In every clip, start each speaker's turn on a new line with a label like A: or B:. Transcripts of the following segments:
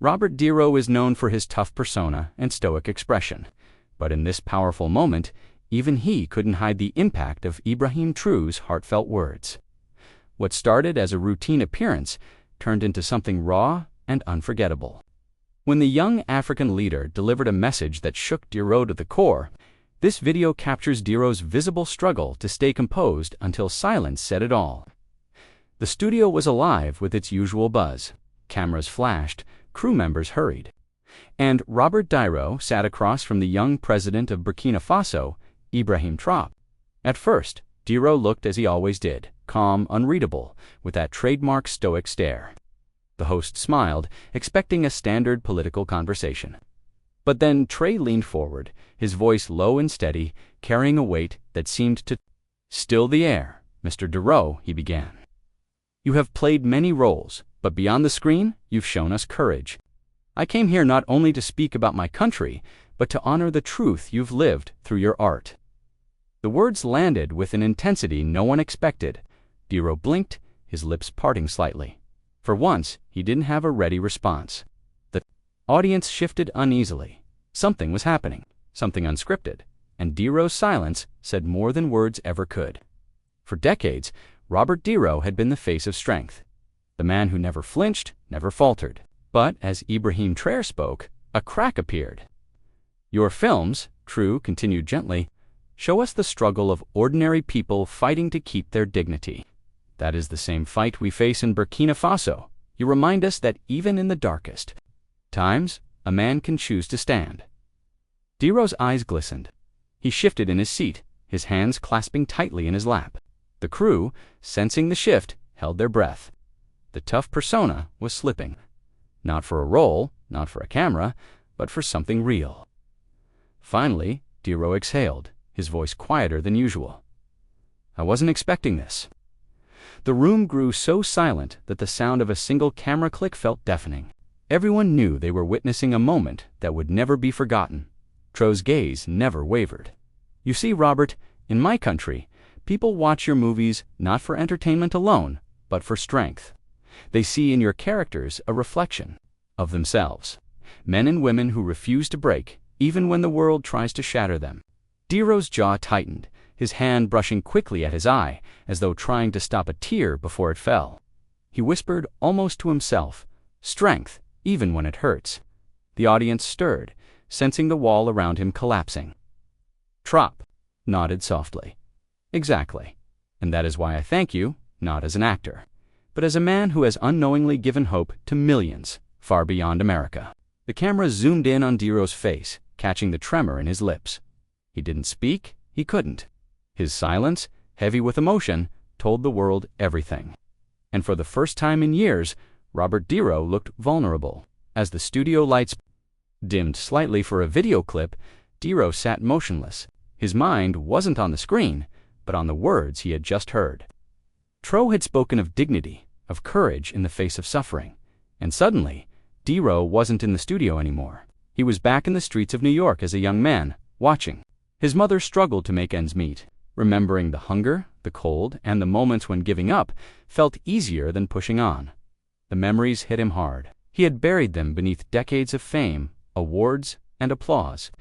A: Robert Niro is known for his tough persona and stoic expression, but in this powerful moment, even he couldn't hide the impact of Ibrahim Traoré's heartfelt words. What started as a routine appearance turned into something raw and unforgettable. When the young African leader delivered a message that shook Niro to the core, this video captures Niro's visible struggle to stay composed until silence said it all. The studio was alive with its usual buzz. Cameras flashed, crew members hurried. And Robert Niro sat across from the young president of Burkina Faso, Ibrahim Traoré. At first, Niro looked as he always did, calm, unreadable, with that trademark stoic stare. The host smiled, expecting a standard political conversation. But then Traoré leaned forward, his voice low and steady, carrying a weight that seemed to still the air. "Mr. Niro," he began. "You have played many roles, but beyond the screen, you've shown us courage. I came here not only to speak about my country, but to honor the truth you've lived through your art." The words landed with an intensity no one expected. Niro blinked, his lips parting slightly. For once, he didn't have a ready response. The audience shifted uneasily. Something was happening, something unscripted, and Niro's silence said more than words ever could. For decades, Robert Niro had been the face of strength, the man who never flinched, never faltered. But as Ibrahim Traoré spoke, a crack appeared. "Your films," Traoré continued gently, "show us the struggle of ordinary people fighting to keep their dignity. That is the same fight we face in Burkina Faso. You remind us that even in the darkest times, a man can choose to stand." Niro's eyes glistened. He shifted in his seat, his hands clasping tightly in his lap. The crew, sensing the shift, held their breath. The tough persona was slipping. Not for a role, not for a camera, but for something real. Finally, Niro exhaled, his voice quieter than usual. "I wasn't expecting this." The room grew so silent that the sound of a single camera click felt deafening. Everyone knew they were witnessing a moment that would never be forgotten. Traoré's gaze never wavered. "You see, Robert, in my country, people watch your movies not for entertainment alone, but for strength. They see in your characters a reflection of themselves, men and women who refuse to break, even when the world tries to shatter them." Niro's jaw tightened, his hand brushing quickly at his eye, as though trying to stop a tear before it fell. He whispered almost to himself, "Strength, even when it hurts." The audience stirred, sensing the wall around him collapsing. Traoré nodded softly. "Exactly. And that is why I thank you, not as an actor, but as a man who has unknowingly given hope to millions far beyond America." The camera zoomed in on Niro's face, catching the tremor in his lips. He didn't speak, he couldn't. His silence, heavy with emotion, told the world everything. And for the first time in years, Robert Niro looked vulnerable. As the studio lights dimmed slightly for a video clip, Niro sat motionless. His mind wasn't on the screen, but on the words he had just heard. Traoré had spoken of dignity, of courage in the face of suffering. And suddenly, Niro wasn't in the studio anymore. He was back in the streets of New York as a young man, watching. His mother struggled to make ends meet. Remembering the hunger, the cold, and the moments when giving up felt easier than pushing on. The memories hit him hard. He had buried them beneath decades of fame, awards, and applause.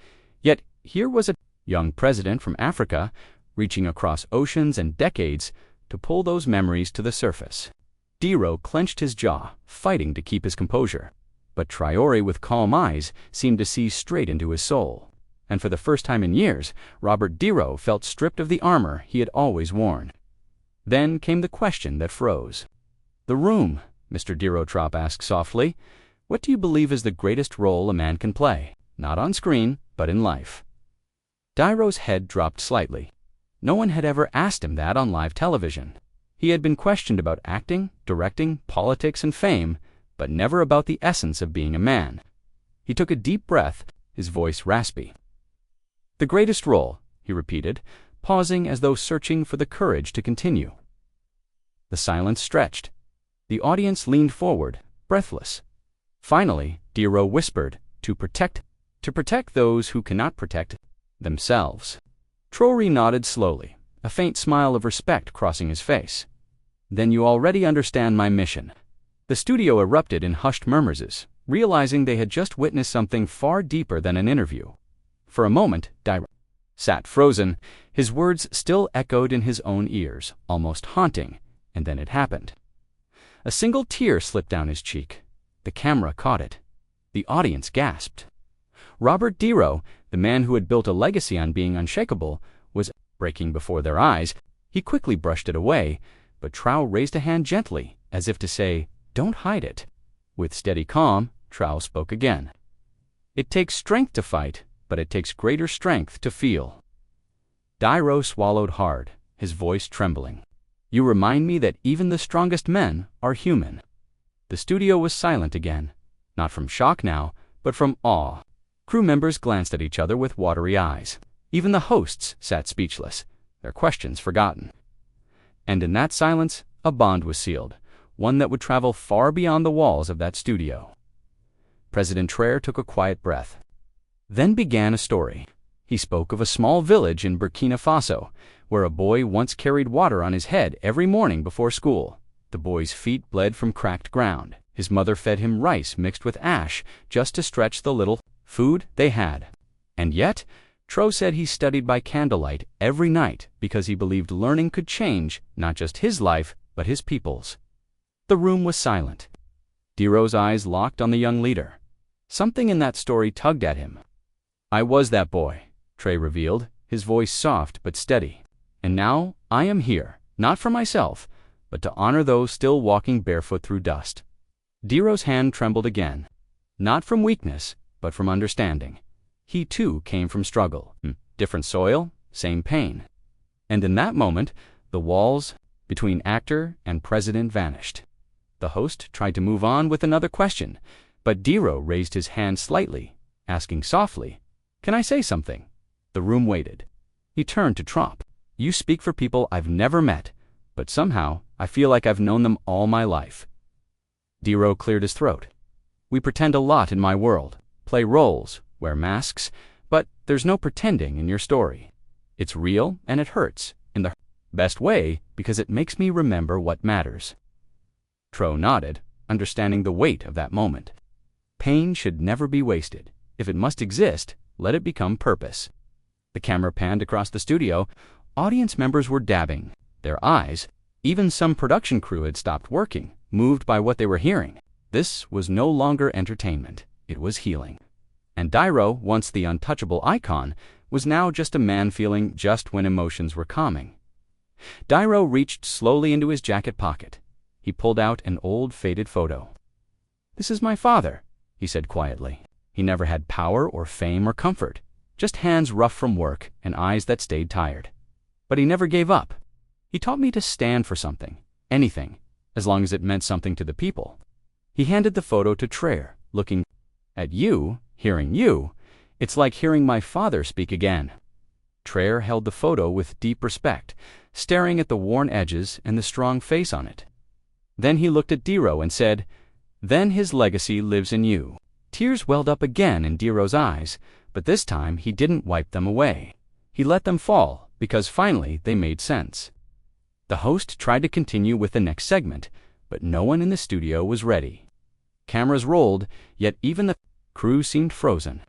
A: Yet here was a young president from Africa, reaching across oceans and decades to pull those memories to the surface. Niro clenched his jaw, fighting to keep his composure. But Traoré, with calm eyes, seemed to see straight into his soul. And for the first time in years, Robert Niro felt stripped of the armor he had always worn. Then came the question that froze. "The room," Mr. Niro Traoré asked softly. "What do you believe is the greatest role a man can play? Not on screen, but in life." Niro's head dropped slightly. No one had ever asked him that on live television. He had been questioned about acting, directing, politics, and fame, but never about the essence of being a man. He took a deep breath, his voice raspy. "The greatest role," he repeated, pausing as though searching for the courage to continue. The silence stretched. The audience leaned forward, breathless. Finally, Niro whispered, to protect those who cannot protect themselves." Traoré nodded slowly, a faint smile of respect crossing his face. "Then you already understand my mission." The studio erupted in hushed murmurs, realizing they had just witnessed something far deeper than an interview. For a moment, Diro sat frozen, his words still echoed in his own ears, almost haunting, and then it happened. A single tear slipped down his cheek. The camera caught it. The audience gasped. Robert Niro, the man who had built a legacy on being unshakable, was breaking before their eyes. He quickly brushed it away, but Trao raised a hand gently, as if to say, "Don't hide it." With steady calm, Trao spoke again. "It takes strength to fight, but it takes greater strength to feel." Niro swallowed hard, his voice trembling. "You remind me that even the strongest men are human." The studio was silent again, not from shock now, but from awe. Crew members glanced at each other with watery eyes. Even the hosts sat speechless, their questions forgotten. And in that silence, a bond was sealed, one that would travel far beyond the walls of that studio. President Traoré took a quiet breath. Then began a story. He spoke of a small village in Burkina Faso, where a boy once carried water on his head every morning before school. The boy's feet bled from cracked ground. His mother fed him rice mixed with ash just to stretch the little food they had. And yet, Tro said he studied by candlelight every night because he believed learning could change not just his life, but his people's. The room was silent. Diro's eyes locked on the young leader. Something in that story tugged at him. "I was that boy," Trey revealed, his voice soft but steady. "And now I am here, not for myself, but to honor those still walking barefoot through dust." Diro's hand trembled again, not from weakness, but from understanding. He too came from struggle. Different soil, same pain. And in that moment, the walls between actor and president vanished. The host tried to move on with another question, but Niro raised his hand slightly, asking softly, "Can I say something?" The room waited. He turned to Trump. "You speak for people I've never met, but somehow I feel like I've known them all my life." Niro cleared his throat. "We pretend a lot in my world, play roles, wear masks, but there's no pretending in your story. It's real and it hurts, in the best way, because it makes me remember what matters." Tro nodded, understanding the weight of that moment. Pain should never be wasted. If it must exist, let it become purpose. The camera panned across the studio. Audience members were dabbing. Their eyes, even some production crew had stopped working, moved by what they were hearing. This was no longer entertainment. It was healing. And Niro, once the untouchable icon, was now just a man feeling just when emotions were calming. Niro reached slowly into his jacket pocket. He pulled out an old faded photo. "This is my father," he said quietly. He never had power or fame or comfort, just hands rough from work and eyes that stayed tired. But he never gave up. He taught me to stand for something, anything, as long as it meant something to the people. He handed the photo to Traoré, looking at you, hearing you. It's like hearing my father speak again. Traoré held the photo with deep respect, staring at the worn edges and the strong face on it. Then he looked at Niro and said, "Then his legacy lives in you." Tears welled up again in Niro's eyes, but this time he didn't wipe them away. He let them fall, because finally they made sense. The host tried to continue with the next segment, but no one in the studio was ready. Cameras rolled, yet even the crew seemed frozen.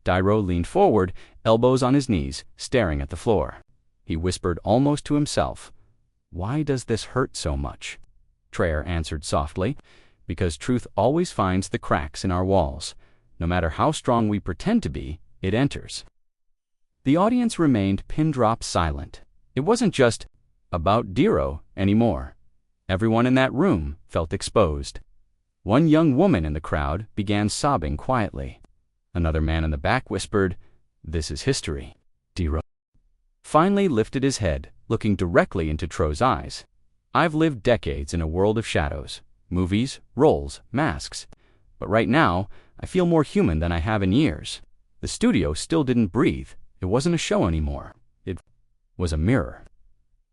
A: Niro leaned forward, elbows on his knees, staring at the floor. He whispered almost to himself, "Why does this hurt so much?" Traoré answered softly, "Because truth always finds the cracks in our walls. No matter how strong we pretend to be, it enters." The audience remained pin-drop silent. It wasn't just about Niro anymore. Everyone in that room felt exposed. One young woman in the crowd began sobbing quietly. Another man in the back whispered, "This is history." Niro finally lifted his head, looking directly into Tro's eyes. "I've lived decades in a world of shadows, movies, roles, masks. But right now, I feel more human than I have in years." The studio still didn't breathe. It wasn't a show anymore. It was a mirror.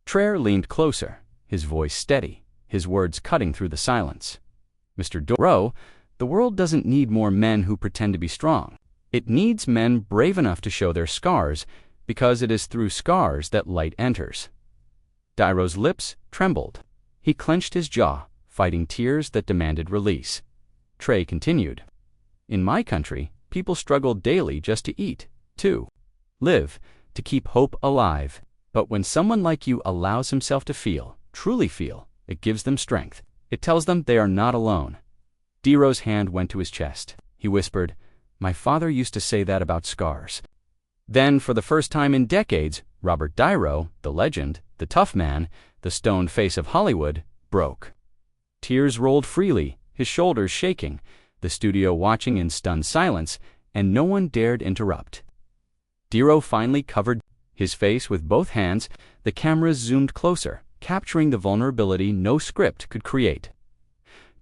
A: Traoré leaned closer, his voice steady, his words cutting through the silence. "Mr. Niro, the world doesn't need more men who pretend to be strong. It needs men brave enough to show their scars, because it is through scars that light enters." Niro's lips trembled. He clenched his jaw, fighting tears that demanded release. Traoré continued, In my country, people struggle daily just to eat, to live, to keep hope alive. But when someone like you allows himself to feel, truly feel, it gives them strength. It tells them they are not alone. Niro's hand went to his chest. He whispered, "My father used to say that about scars." Then, for the first time in decades, Robert Niro, the legend, the tough man, the stone face of Hollywood, broke. Tears rolled freely, his shoulders shaking, the studio watching in stunned silence, and no one dared interrupt. Niro finally covered his face with both hands. The cameras zoomed closer, capturing the vulnerability no script could create.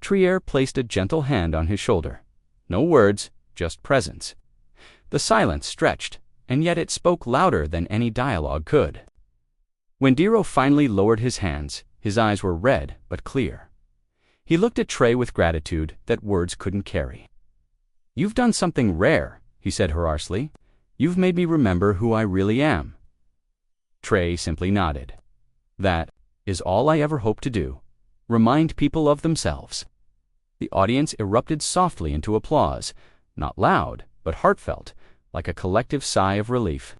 A: Traoré placed a gentle hand on his shoulder. No words, just presence. The silence stretched, and yet it spoke louder than any dialogue could. When Niro finally lowered his hands, his eyes were red but clear. He looked at Traoré with gratitude that words couldn't carry. "You've done something rare," he said harshly. "You've made me remember who I really am." Traoré simply nodded. "That is all I ever hoped to do. Remind people of themselves." The audience erupted softly into applause, not loud, but heartfelt, like a collective sigh of relief.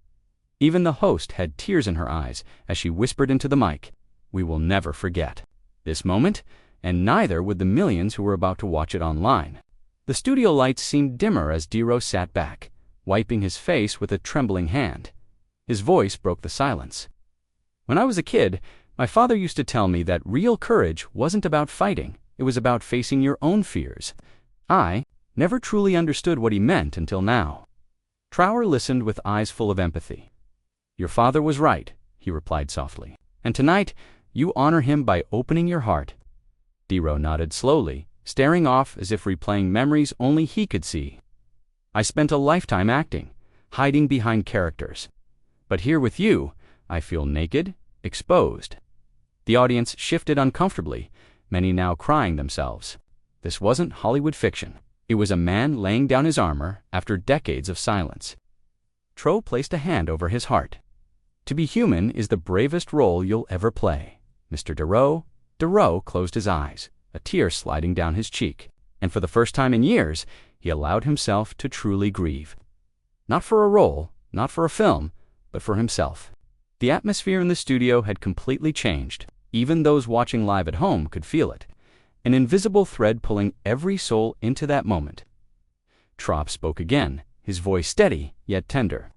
A: Even the host had tears in her eyes as she whispered into the mic, "We will never forget this moment," and neither would the millions who were about to watch it online. The studio lights seemed dimmer as Niro sat back, wiping his face with a trembling hand. His voice broke the silence. "When I was a kid, my father used to tell me that real courage wasn't about fighting, it was about facing your own fears. I never truly understood what he meant until now." Traoré listened with eyes full of empathy. "Your father was right," he replied softly. "And tonight, you honor him by opening your heart." Niro nodded slowly, staring off as if replaying memories only he could see. "I spent a lifetime acting, hiding behind characters. But here with you, I feel naked, exposed." The audience shifted uncomfortably, many now crying themselves. This wasn't Hollywood fiction. It was a man laying down his armor after decades of silence. Traoré placed a hand over his heart. "To be human is the bravest role you'll ever play, Mr. Niro." Niro closed his eyes, a tear sliding down his cheek, and for the first time in years, he allowed himself to truly grieve. Not for a role, not for a film, but for himself. The atmosphere in the studio had completely changed. Even those watching live at home could feel it, an invisible thread pulling every soul into that moment. Traoré spoke again, his voice steady yet tender.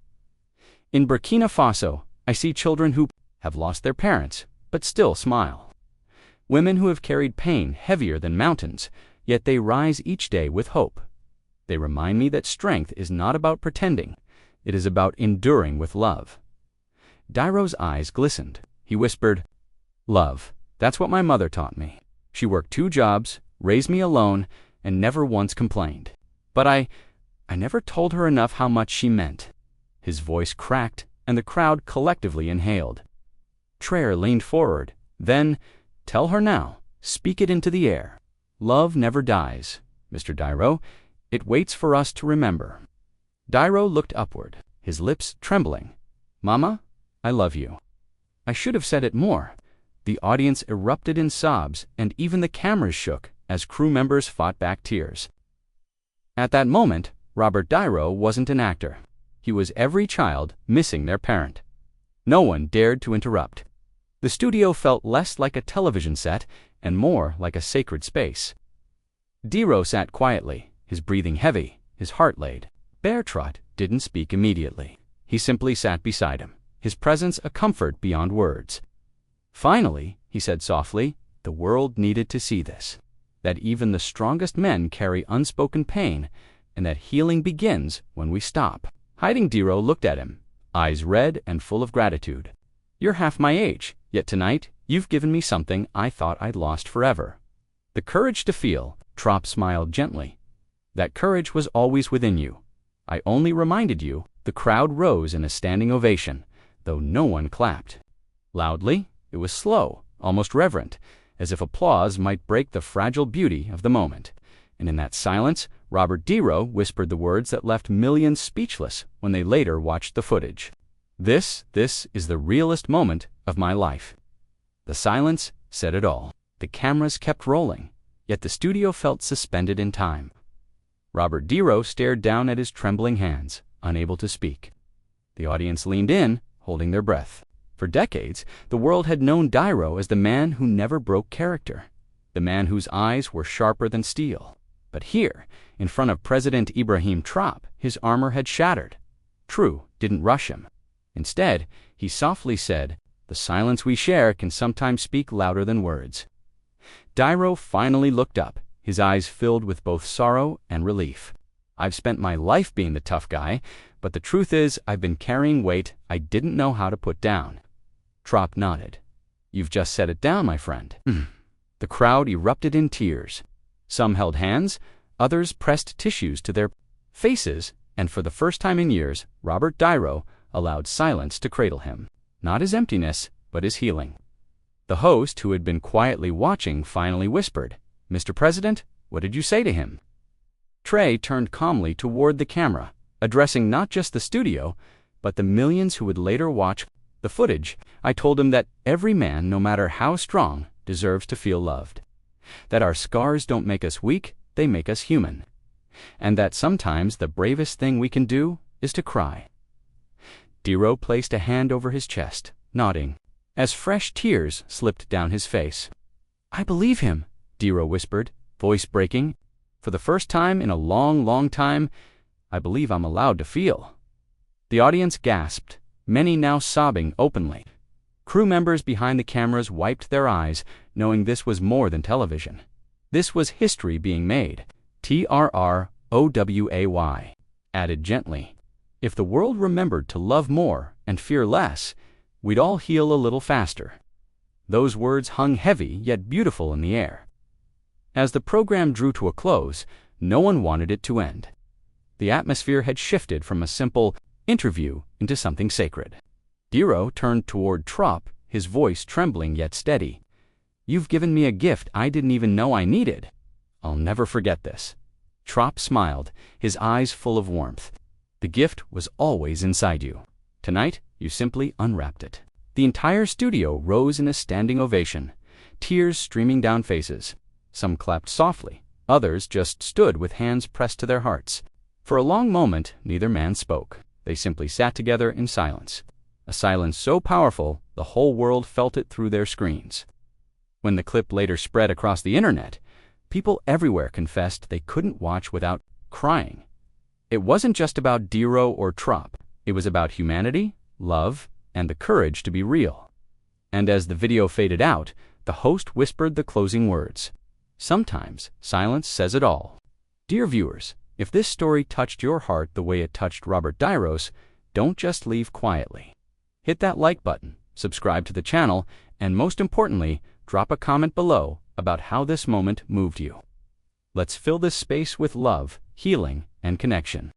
A: "In Burkina Faso, I see children who have lost their parents, but still smile. Women who have carried pain heavier than mountains, yet they rise each day with hope. They remind me that strength is not about pretending, it is about enduring with love." Niro's eyes glistened. He whispered, "Love, that's what my mother taught me. She worked 2 jobs, raised me alone, and never once complained. But I never told her enough how much she meant." His voice cracked, and the crowd collectively inhaled. Traoré leaned forward. "Then, tell her now. Speak it into the air. Love never dies, Mr. Niro. It waits for us to remember." Niro looked upward, his lips trembling. "Mama, I love you." I should have said it more. The audience erupted in sobs, and even the cameras shook as crew members fought back tears. At that moment, Robert Niro wasn't an actor. He was every child missing their parent. No one dared to interrupt. The studio felt less like a television set and more like a sacred space. Niro sat quietly, his breathing heavy, his heart laid. Traoré didn't speak immediately. He simply sat beside him, his presence a comfort beyond words. "Finally," he said softly, "the world needed to see this. That even the strongest men carry unspoken pain, and that healing begins when we stop." Niro looked at him, eyes red and full of gratitude. "You're half my age, yet tonight you've given me something I thought I'd lost forever. The courage to feel." Traoré smiled gently. "That courage was always within you. I only reminded you." The crowd rose in a standing ovation, though no one clapped. Loudly, it was slow, almost reverent, as if applause might break the fragile beauty of the moment. And in that silence, Robert Niro whispered the words that left millions speechless when they later watched the footage. This is the realest moment of my life." The silence said it all. The cameras kept rolling, yet the studio felt suspended in time. Robert Niro stared down at his trembling hands, unable to speak. The audience leaned in, holding their breath. For decades, the world had known Niro as the man who never broke character, the man whose eyes were sharper than steel. But here, in front of President Ibrahim Traoré, his armor had shattered. True didn't rush him. Instead, he softly said, "The silence we share can sometimes speak louder than words." Niro finally looked up, his eyes filled with both sorrow and relief. "I've spent my life being the tough guy, but the truth is I've been carrying weight I didn't know how to put down." Traoré nodded. "You've just set it down, my friend." The crowd erupted in tears. Some held hands, others pressed tissues to their faces, and for the first time in years, Robert Niro allowed silence to cradle him. Not his emptiness, but his healing. The host, who had been quietly watching, finally whispered, "Mr. President, what did you say to him?" Traoré turned calmly toward the camera, addressing not just the studio, but the millions who would later watch the footage. "I told him that every man, no matter how strong, deserves to feel loved. That our scars don't make us weak, they make us human. And that sometimes the bravest thing we can do is to cry." Niro placed a hand over his chest, nodding, as fresh tears slipped down his face. "I believe him," Niro whispered, voice breaking. "For the first time in a long, long time, I believe I'm allowed to feel." The audience gasped, many now sobbing openly. Crew members behind the cameras wiped their eyes, knowing this was more than television. This was history being made. Traoré added gently, "If the world remembered to love more and fear less, we'd all heal a little faster." Those words hung heavy yet beautiful in the air. As the program drew to a close, no one wanted it to end. The atmosphere had shifted from a simple interview into something sacred. Niro turned toward Traoré, his voice trembling yet steady. "You've given me a gift I didn't even know I needed. I'll never forget this." Traoré smiled, his eyes full of warmth. "The gift was always inside you. Tonight, you simply unwrapped it." The entire studio rose in a standing ovation, tears streaming down faces. Some clapped softly, others just stood with hands pressed to their hearts. For a long moment, neither man spoke. They simply sat together in silence. A silence so powerful, the whole world felt it through their screens. When the clip later spread across the internet, people everywhere confessed they couldn't watch without crying. It wasn't just about Niro or Traoré. It was about humanity, love, and the courage to be real. And as the video faded out, the host whispered the closing words. "Sometimes silence says it all." Dear viewers, if this story touched your heart the way it touched Robert Niro's, don't just leave quietly. Hit that like button, subscribe to the channel, and most importantly, drop a comment below about how this moment moved you. Let's fill this space with love, healing, and connection.